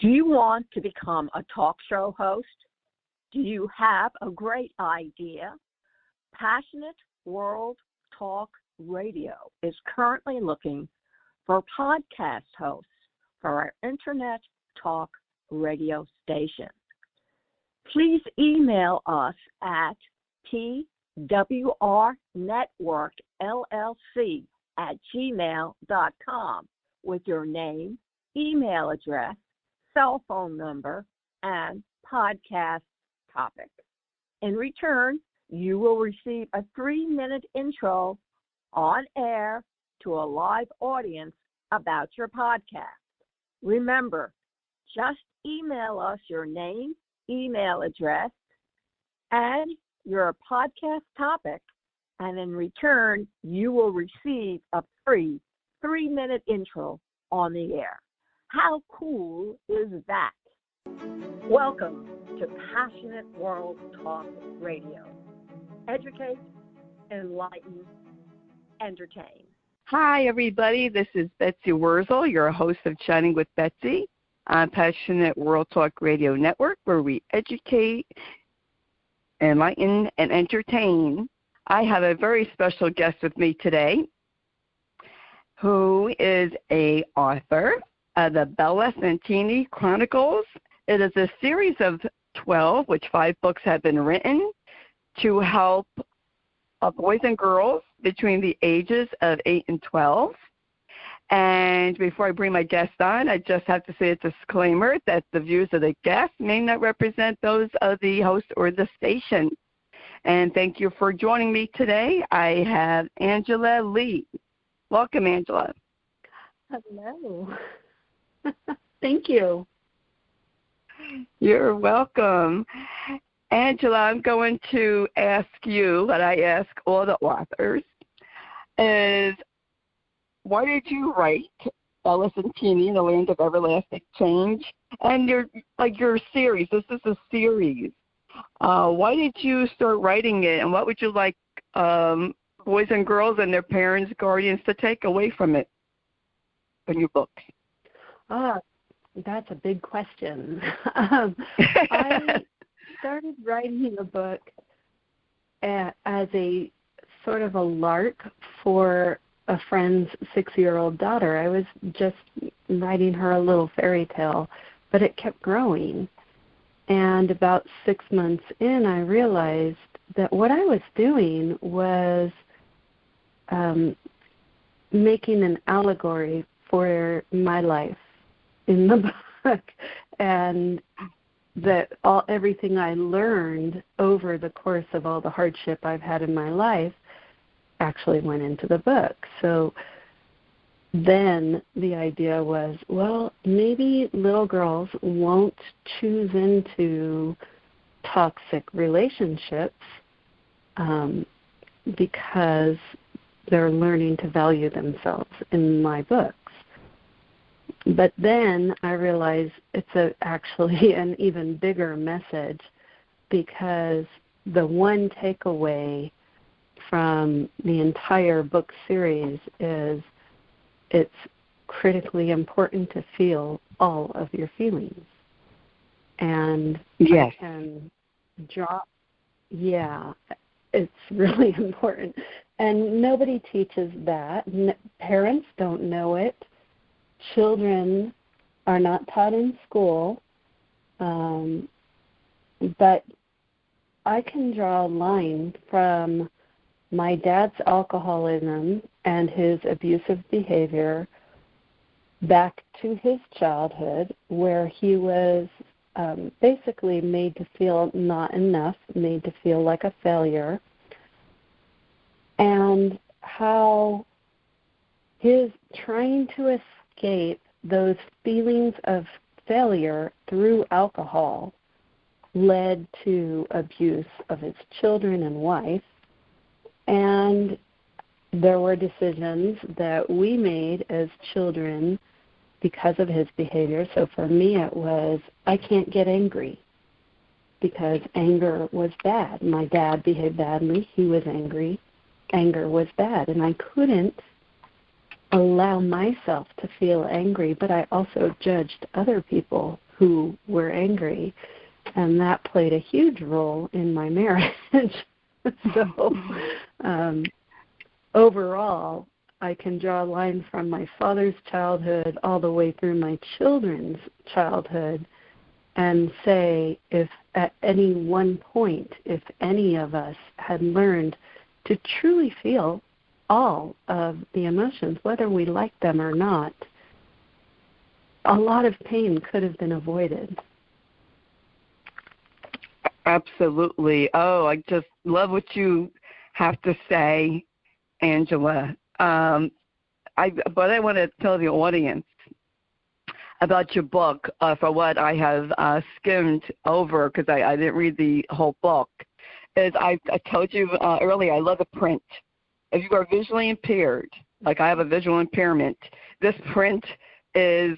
Do you want to become a talk show host? Do you have a great idea? Passionate World Talk Radio is currently looking for podcast hosts for our Internet Talk radio station. Please email us at twrnetworkllc@gmail.com with your name, email address, cell phone number, and podcast topic. In return, you will receive a 3-minute intro on air to a live audience about your podcast. Remember, just email us your name, email address, and your podcast topic, and in return, you will receive a free 3-minute intro on the air. How cool is that? Welcome to Passionate World Talk Radio. Educate, enlighten, entertain. Hi, everybody. This is Betsy Wurzel, your host of Chatting with Betsy on Passionate World Talk Radio Network, where we educate, enlighten, and entertain. I have a very special guest with me today who is an author of the Bella Santini Chronicles. It is a series of 12, which 5 books have been written to help boys and girls between the ages of 8 and 12. And before I bring my guest on, I just have to say a disclaimer that the views of the guest may not represent those of the host or the station. And thank you for joining me today. I have Angela Legh. Welcome, Angela. Hello. Thank you. You're welcome. Angela, I'm going to ask you what I ask all the authors is, why did you write Bella Santini, The Land of Everlasting Change? And your series, this is a series. Why did you start writing it, and what would you like boys and girls and their parents, guardians to take away from it, from your book? That's a big question. I started writing the book as a sort of a lark for a friend's 6-year-old daughter. I was just writing her a little fairy tale, but it kept growing. And about 6 months in, I realized that what I was doing was making an allegory for my life in the book, and that everything I learned over the course of all the hardship I've had in my life actually went into the book. So then the idea was, well, maybe little girls won't choose into toxic relationships because they're learning to value themselves in my books. But then I realized it's actually an even bigger message, because the one takeaway from the entire book series is it's critically important to feel all of your feelings. And yes, I can it's really important. And nobody teaches that. Parents don't know it. Children are not taught in school. But I can draw a line from my dad's alcoholism and his abusive behavior back to his childhood, where he was basically made to feel not enough, made to feel like a failure, and how his trying to escape those feelings of failure through alcohol led to abuse of his children and wife. And there were decisions that we made as children because of his behavior. So for me it was, I can't get angry because anger was bad. My dad behaved badly. He was angry. Anger was bad. And I couldn't allow myself to feel angry, but I also judged other people who were angry, and that played a huge role in my marriage. So overall, I can draw a line from my father's childhood all the way through my children's childhood and say if at any one point, if any of us had learned to truly feel all of the emotions, whether we like them or not, a lot of pain could have been avoided. Absolutely. Oh, I just love what you have to say, Angela. But I want to tell the audience about your book for what I have skimmed over because I didn't read the whole book. Is I told you earlier, I love the print. If you are visually impaired, like I have a visual impairment, this print is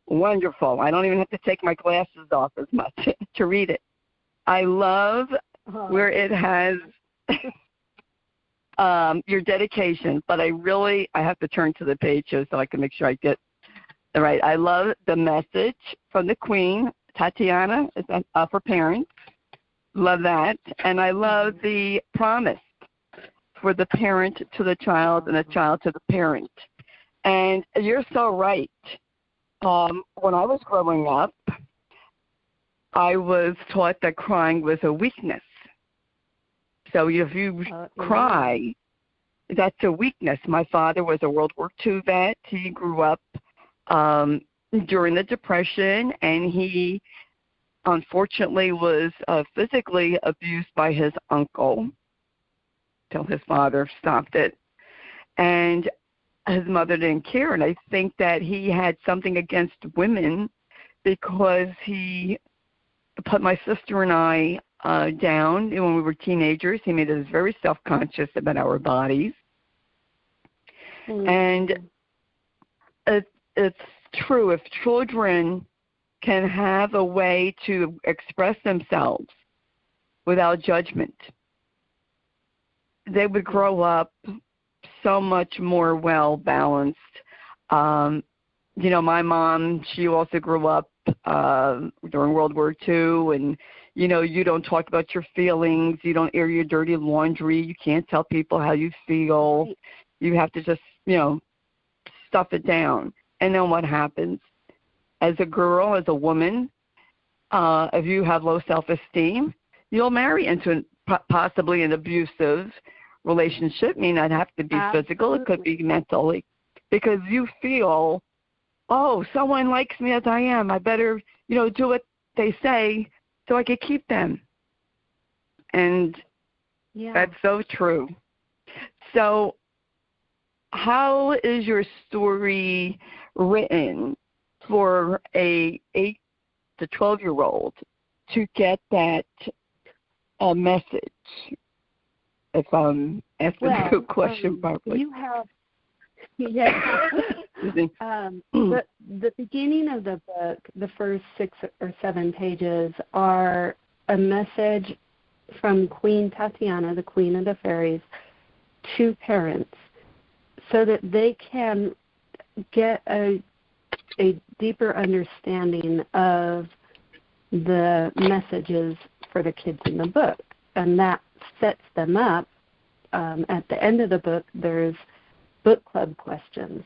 wonderful. I don't even have to take my glasses off as much to read it. I love where it has your dedication, but I have to turn to the page so I can make sure I get it right. I love the message from the Queen, Tatiana, for parents. Love that. And I love the promise for the parent to the child and the child to the parent. And you're so right. When I was growing up, I was taught that crying was a weakness. So if you cry, that's a weakness. My father was a World War II vet. He grew up during the Depression, and he unfortunately was physically abused by his uncle till his father stopped it. And his mother didn't care, and I think that he had something against women because he put my sister and I down when we were teenagers. He made us very self-conscious about our bodies. And it's true. If children can have a way to express themselves without judgment, they would grow up so much more well-balanced. My mom, she also grew up during World War II, and, you don't talk about your feelings. You don't air your dirty laundry. You can't tell people how you feel. You have to just, stuff it down. And then what happens? As a girl, as a woman, if you have low self-esteem, you'll marry into possibly an abusive relationship. It may not have to be physical. It could be mentally. Because you feel, someone likes me as I am. I better, do what they say so I can keep them. And that's so true. So how is your story written for a 8 to 12-year-old to get that message? If I'm asking the question properly. You have, the beginning of the book, the first 6 or 7 pages, are a message from Queen Tatiana, the Queen of the Fairies, to parents so that they can get a deeper understanding of the messages for the kids in the book. And that sets them up. At the end of the book, there's book club questions,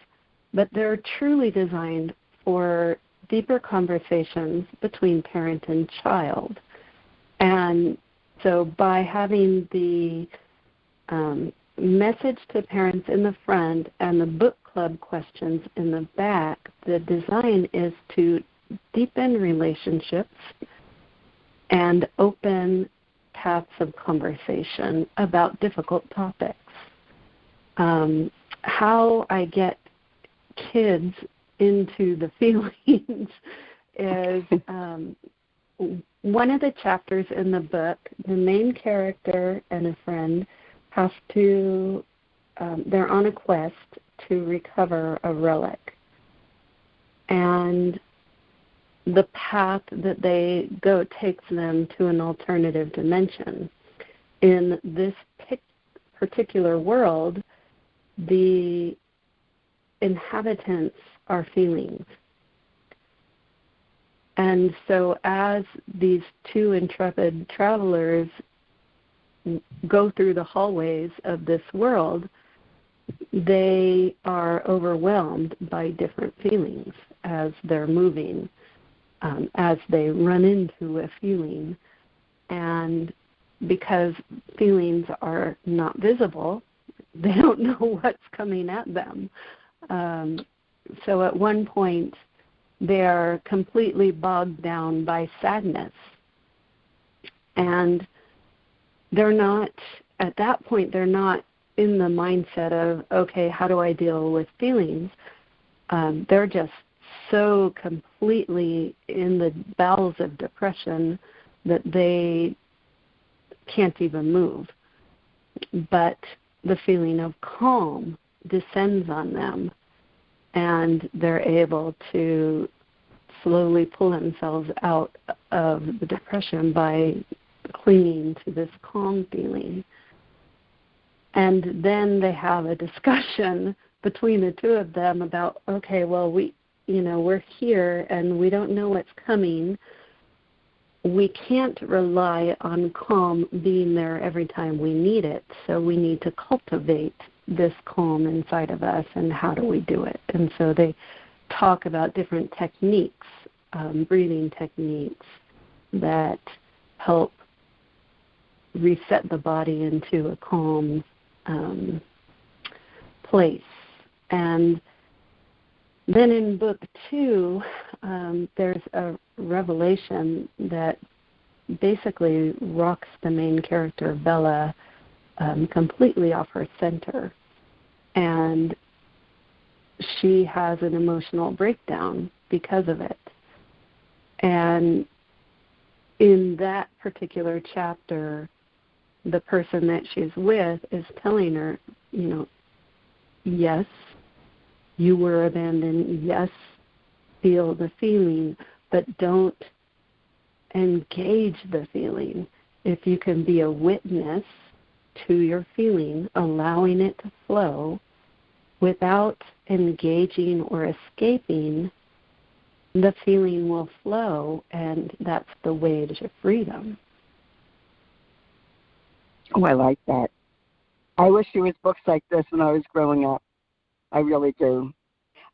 but they're truly designed for deeper conversations between parent and child. And so by having the message to parents in the front and the book club questions in the back, the design is to deepen relationships and open paths of conversation about difficult topics. How I get kids into the feelings is one of the chapters in the book, the main character and a friend have to, they're on a quest to recover a relic. And the path that they go takes them to an alternative dimension. In this particular world, the inhabitants are feelings. And so as these two intrepid travelers go through the hallways of this world, they are overwhelmed by different feelings as they're moving, as they run into a feeling. And because feelings are not visible, they don't know what's coming at them. So at one point, they are completely bogged down by sadness. And they're not, at that point, they're not in the mindset of, okay, how do I deal with feelings? They're just so completely in the bowels of depression that they can't even move. But the feeling of calm descends on them, and they're able to slowly pull themselves out of the depression by clinging to this calm feeling. And then they have a discussion between the two of them about, okay, well, we're here and we don't know what's coming. We can't rely on calm being there every time we need it, so we need to cultivate this calm inside of us, and how do we do it? And so they talk about different techniques, breathing techniques that help reset the body into a calm place. And then in book 2, there's a revelation that basically rocks the main character, Bella, completely off her center. And she has an emotional breakdown because of it. And in that particular chapter, the person that she's with is telling her, yes, you were abandoned. Yes, feel the feeling, but don't engage the feeling. If you can be a witness to your feeling, allowing it to flow without engaging or escaping, the feeling will flow, and that's the way to freedom. Oh, I like that. I wish there was books like this when I was growing up. I really do.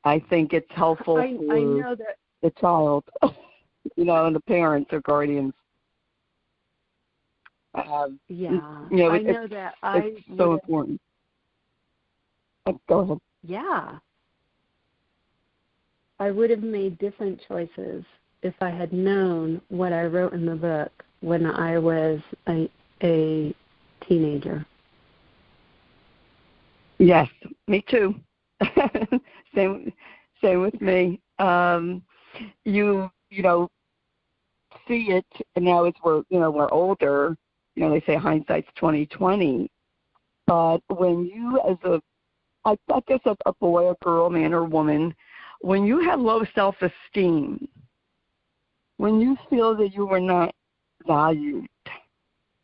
I think it's helpful I know that the child, and the parents or guardians. I know that it's so important. Go ahead. Yeah. I would have made different choices if I had known what I wrote in the book when I was a teenager. Yes, me too. Same with me. You see it, and now as we're older, they say hindsight's 20/20. But when you, I guess a boy, a girl, man or woman, when you have low self-esteem, when you feel that you were not valued,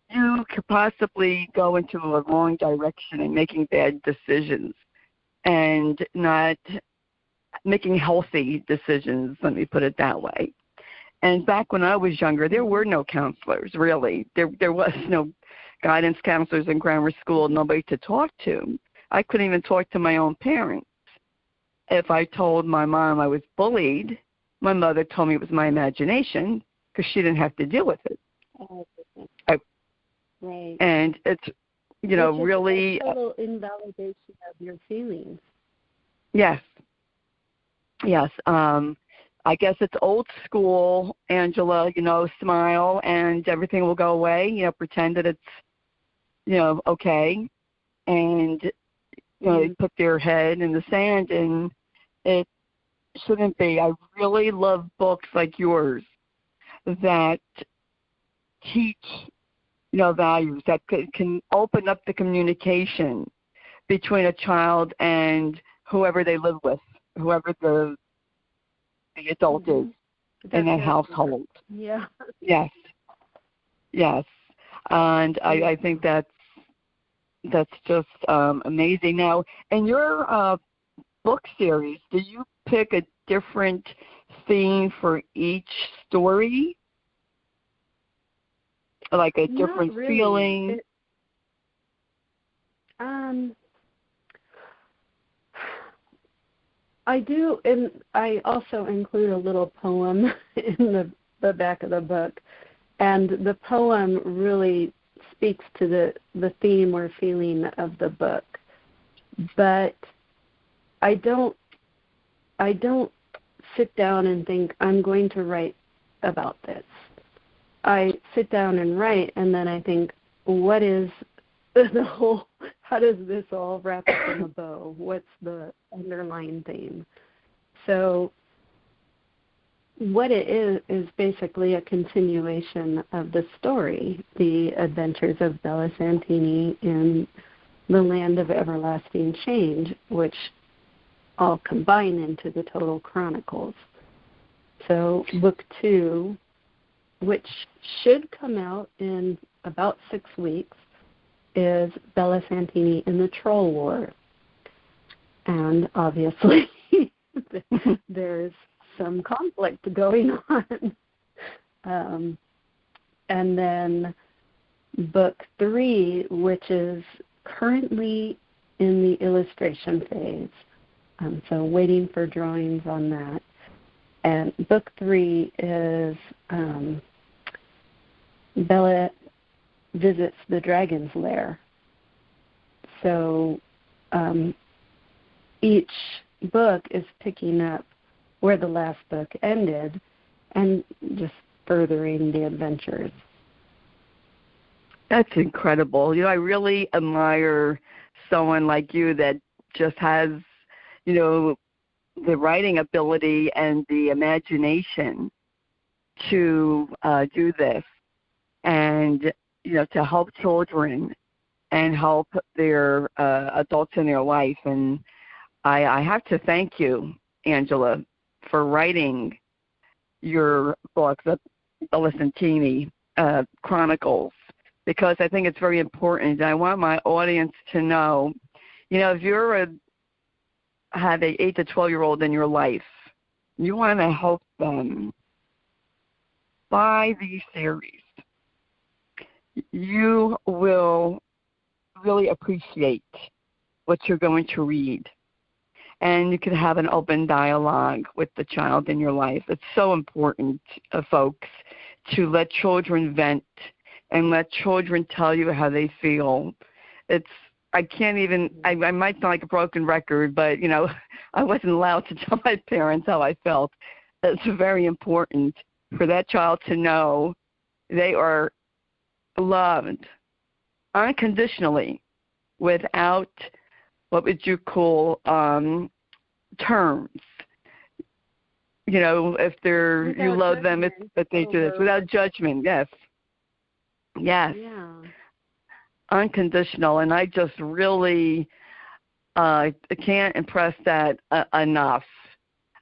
you could possibly go into a wrong direction and making bad decisions and not making healthy decisions, let me put it that way. And back when I was younger, there were no counselors, really. There was no guidance counselors in grammar school, nobody to talk to. I couldn't even talk to my own parents. If I told my mom I was bullied, my mother told me it was my imagination because she didn't have to deal with it. Right. And it's, really a total invalidation of your feelings. Yes. I guess it's old school, Angela, smile and everything will go away, pretend that it's, okay. And, they put their head in the sand, and it shouldn't be. I really love books like yours that teach, values, that can open up the communication between a child and whoever they live with, whoever the adult is in that household. Yeah. Yes. And I think that's just amazing. Now, in your book series, do you pick a different theme for each story? Like a different really. feeling? I do, and I also include a little poem in the back of the book, and the poem really speaks to the theme or feeling of the book. But I don't sit down and think I'm going to write about this. I sit down and write, and then I think, what is the whole? How does this all wrap up in a bow? What's the underlying theme? So what it is basically a continuation of the story, the adventures of Bella Santini in the land of everlasting change, which all combine into the total chronicles. So book 2, which should come out in about 6 weeks, is Bella Santini in the Troll War. And obviously there's some conflict going on. And then book 3, which is currently in the illustration phase. So waiting for drawings on that. And book 3 is Bella visits the dragon's lair. So each book is picking up where the last book ended and just furthering the adventures. That's incredible. I really admire someone like you that just has, the writing ability and the imagination to do this and, to help children and help their adults in their life. And I have to thank you, Angela, for writing your book, the Bella Santini Chronicles, because I think it's very important. I want my audience to know, if you're have an 8 to 12-year-old in your life, you want to help them buy these series. You will really appreciate what you're going to read. And you can have an open dialogue with the child in your life. It's so important, folks, to let children vent and let children tell you how they feel. I might sound like a broken record, but, I wasn't allowed to tell my parents how I felt. It's very important for that child to know they are loved unconditionally without what would you call terms. If you love judgment, them, it's that they do this without judgment. Yes. Yeah. Unconditional, and I just really can't impress that enough.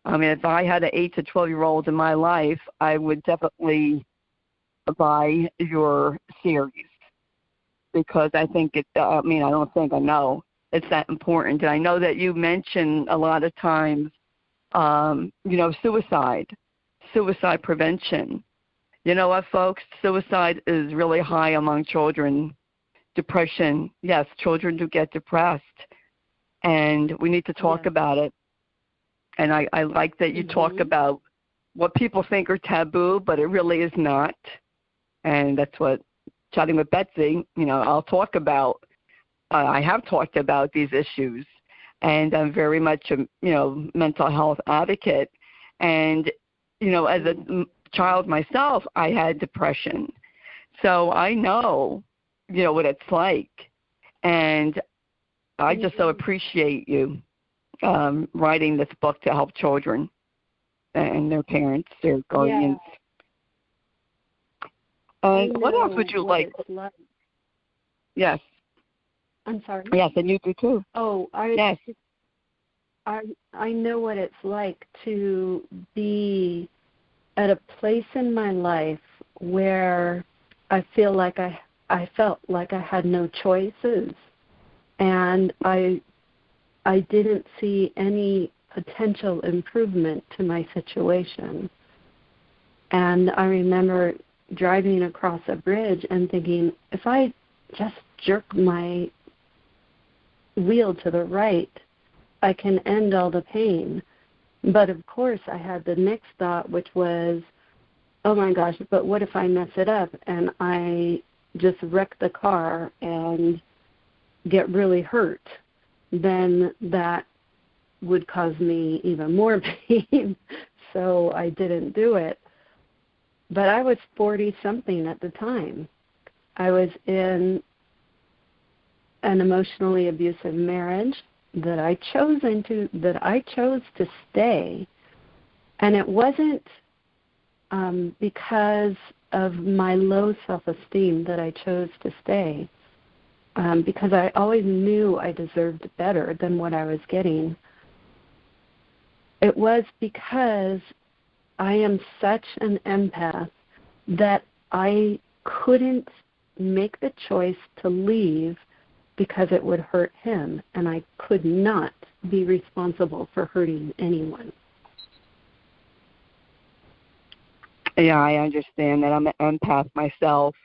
I mean, if I had an 8 to 12-year-old in my life, I would definitely buy your series because I think I know it's that important. And I know that you mention a lot of times, suicide prevention. You know what, folks? Suicide is really high among children. Depression, yes, children do get depressed, and we need to talk about it. And I like that you talk about what people think are taboo, but it really is not. And that's what, chatting with Betsy, I'll talk about. I have talked about these issues, and I'm very much a, mental health advocate. And, as a child myself, I had depression. So I know, what it's like. And I just so appreciate you writing this book to help children and their parents, their guardians. What else would you like? Yes. I'm sorry? Yes, and you do too. Yes. I know what it's like to be at a place in my life where I felt like I had no choices, and I didn't see any potential improvement to my situation. And I remember driving across a bridge and thinking, if I just jerk my wheel to the right, I can end all the pain. But of course I had the next thought, which was, oh my gosh, but what if I mess it up and I just wreck the car and get really hurt? Then that would cause me even more pain. So I didn't do it. But I was 40-something at the time. I was in an emotionally abusive marriage that I chose to stay, and it wasn't because of my low self-esteem that I chose to stay, because I always knew I deserved better than what I was getting. It was because I am such an empath that I couldn't make the choice to leave because it would hurt him, and I could not be responsible for hurting anyone. Yeah, I understand that. I'm an empath myself.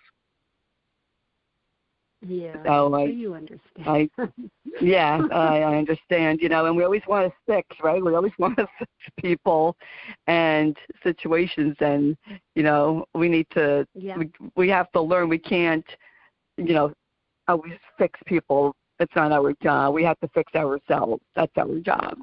Yeah, so you understand. I understand, and we always want to fix, right? We always want to fix people and situations, and, we need to, we have to learn. We can't, always fix people. It's not our job. We have to fix ourselves. That's our job.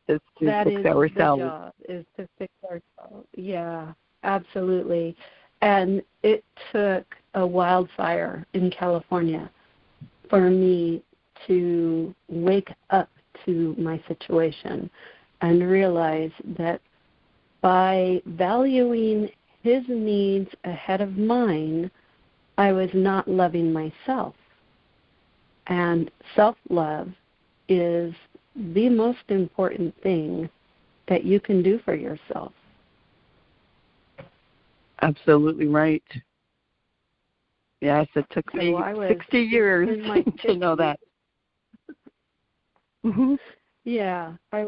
Is to fix ourselves. The job, is to fix ourselves. Yeah, absolutely. And it took a wildfire in California for me to wake up to my situation and realize that by valuing his needs ahead of mine, I was not loving myself. And self-love is the most important thing that you can do for yourself. Absolutely right. Yes, it took me 60 years to know that. Mm-hmm. Yeah, I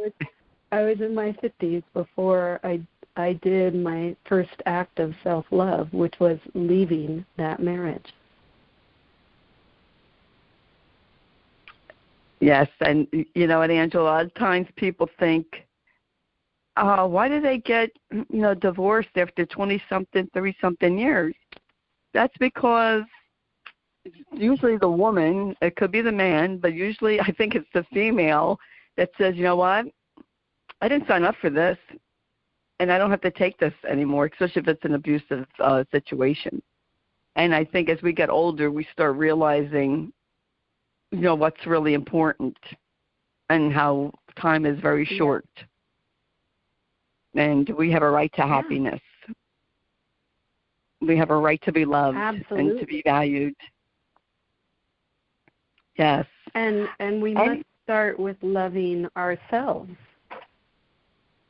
was in my 50s before I did my first act of self-love, which was leaving that marriage. Yes, and Angela, a lot of times people think, why do they get, divorced after 20-something, 30-something years? That's because usually the woman, it could be the man, but usually I think it's the female that says, you know what, I didn't sign up for this, and I don't have to take this anymore, especially if it's an abusive situation. And I think as we get older, we start realizing, what's really important and how time is very short. And we have a right to happiness. We have a right to be loved. Absolutely. And to be valued. Yes. And we must start with loving ourselves.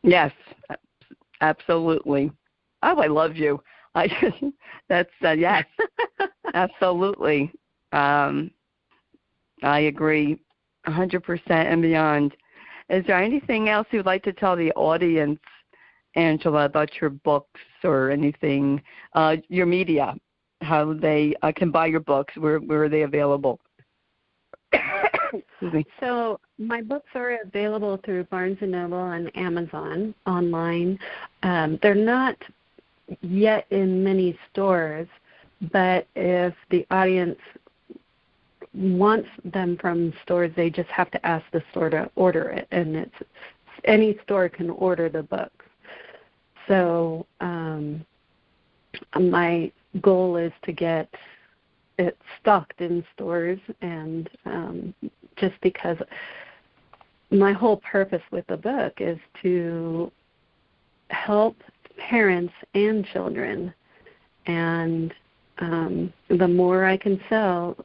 Yes, absolutely. Oh, I love you. That's yes, absolutely. I agree 100% and beyond. Is there anything else you'd like to tell the audience, Angela, about your books or anything, your media, how they can buy your books, where are they available? Excuse me. So my books are available through Barnes & Noble and Amazon online. They're not yet in many stores, but if the audience wants them from stores, they just have to ask the store to order it, and any store can order the books. So my goal is to get it stocked in stores, and just because my whole purpose with the book is to help parents and children, and the more I can sell,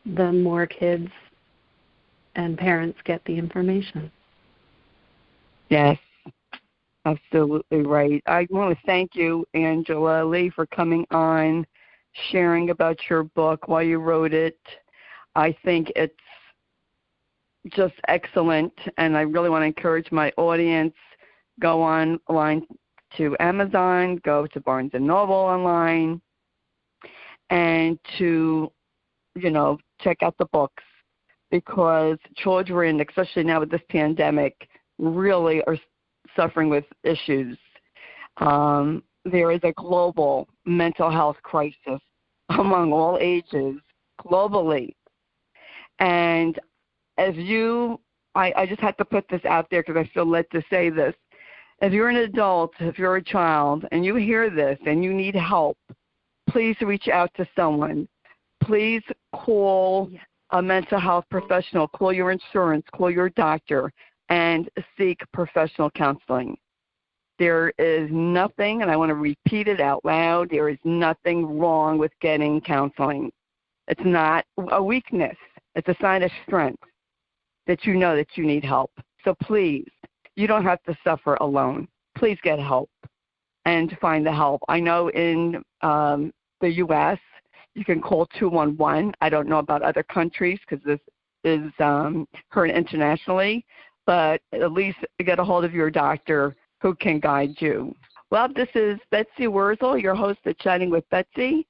the more kids and parents get the information. Yes, absolutely right. I want to thank you, Angela Legh, for coming on, sharing about your book, why you wrote it. I think it's just excellent, and I really want to encourage my audience, go online to Amazon, go to Barnes & Noble online, and to, check out the books, because children, especially now with this pandemic, really are suffering with issues. There is a global mental health crisis among all ages globally. And as I just had to put this out there because I feel led to say this. If you're an adult, if you're a child, and you hear this and you need help, please reach out to someone. Please call a mental health professional, call your insurance, call your doctor, and seek professional counseling. There is nothing, and I want to repeat it out loud, there is nothing wrong with getting counseling. It's not a weakness. It's a sign of strength that you know that you need help. So please, you don't have to suffer alone. Please get help and find the help. I know in the U.S., you can call 211. I don't know about other countries because this is heard internationally, but at least get a hold of your doctor who can guide you. Well, this is Betsy Wurzel, your host of Chatting with Betsy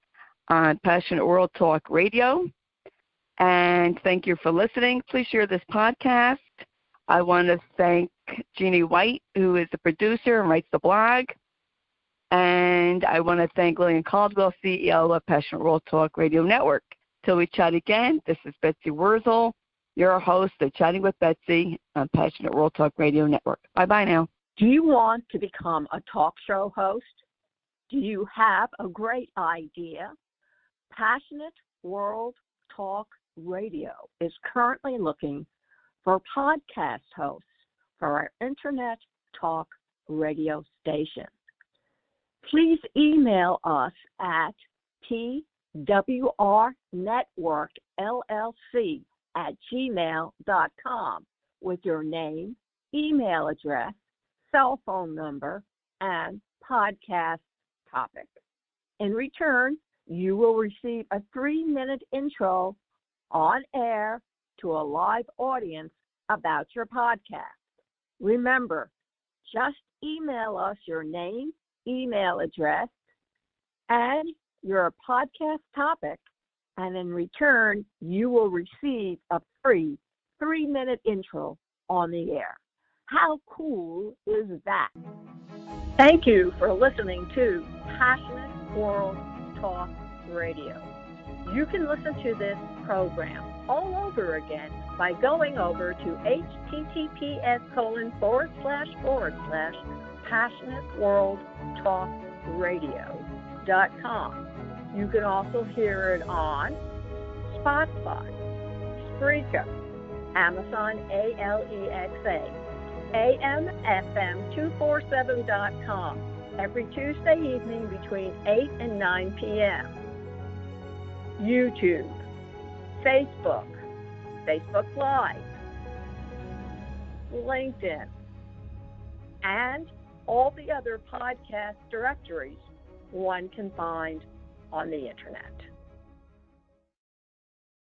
on Passionate World Talk Radio. And thank you for listening. Please share this podcast. I want to thank Jeannie White, who is the producer and writes the blog. And I want to thank Lillian Caldwell, CEO of Passionate World Talk Radio Network. Till we chat again, this is Betsy Wurzel, your host of Chatting with Betsy on Passionate World Talk Radio Network. Bye-bye now. Do you want to become a talk show host? Do you have a great idea? Passionate World Talk Radio is currently looking for podcast hosts for our Internet Talk Radio station. Please email us at twrnetworkllc@gmail.com with your name, email address, cell phone number, and podcast topic. In return, you will receive a 3-minute intro on air to a live audience about your podcast. Remember, just email us your name, email address, and your podcast topic, and in return, you will receive a free 3-minute intro on the air. How cool is that? Thank you for listening to Passionate World Talk Radio. You can listen to this program all over again by going over to https://passionateworldtalkradio.com. You can also hear it on Spotify, Spreaker, Amazon Alexa, AMFM247.com every Tuesday evening between 8 and 9 p.m. YouTube, Facebook Live, LinkedIn, and all the other podcast directories one can find on the Internet.